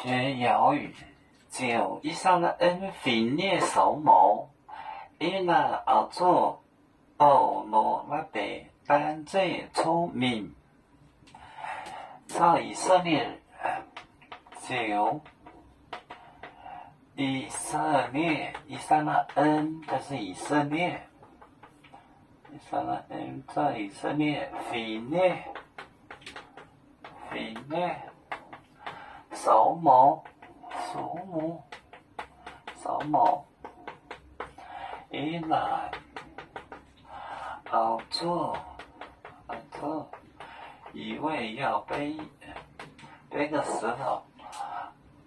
学哑语，就以上的恩训练手模，以那而做保罗那边单最出名，在以色列就以色列，以上的恩就是以色列，以上的恩在以色列训练手模。手模，以那而做，以为要背个石头，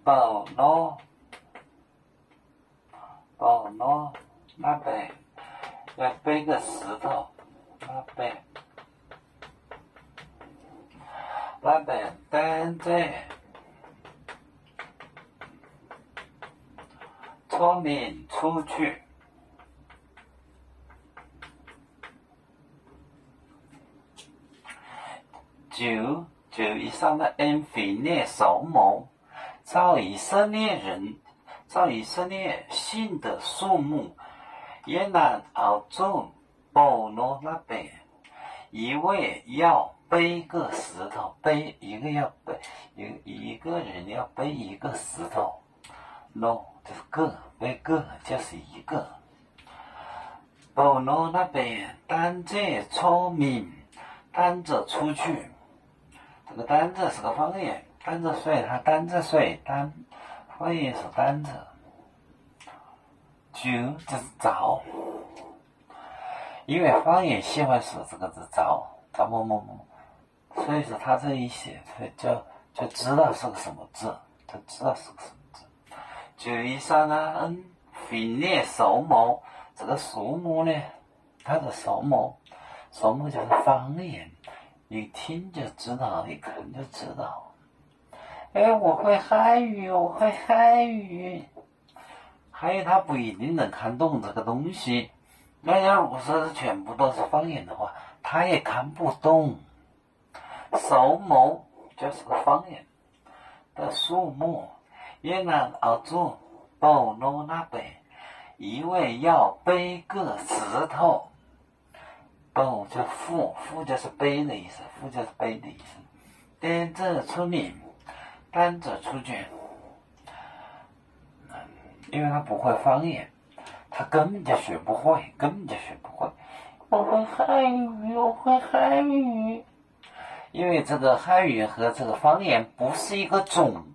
保罗那边要背个石头，那边单在出面出去，就以上的恩训练手模，照以色列信的数目，也难而做保罗那边，一位要背个石头，一个人要背一个石头。No， 就是背个就是一个。保罗那边单着出名，单着出去。这个单着是个方言，单着睡，他单着睡，方言是单着。就是早，因为方言喜欢说这个字早某某某，所以说他这一写，就知道是个什么字，就以上呢，训练手模，这个数目呢，它的手模就是方言，一听就知道，一看就知道。我会汉语，汉语他不一定能看懂这个东西。那要如果说全部都是方言的话，他也看不懂。手模就是个方言的数目。也难而做保罗那边，因为要背个石头。保就负就是背的意思，单着出名，单着出去。因为他不会方言，他根本就学不会。我会汉语，因为这个汉语和这个方言不是一个种。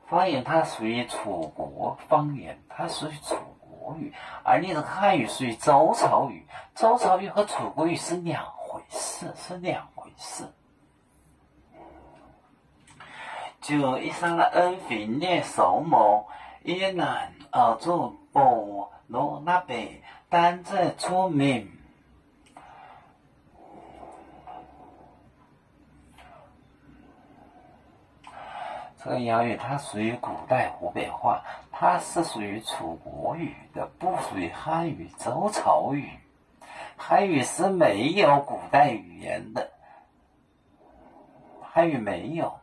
方言它属于楚国方言，它属于楚国语，而你这个汉语属于周朝语，周朝语和楚国语是两回事。就以上的恩训练手模，也难而做保罗那边单着出名。这个哑语它属于古代湖北话，它是属于楚国语的，不属于汉语、周朝语。汉语是没有古代语言的，汉语没有。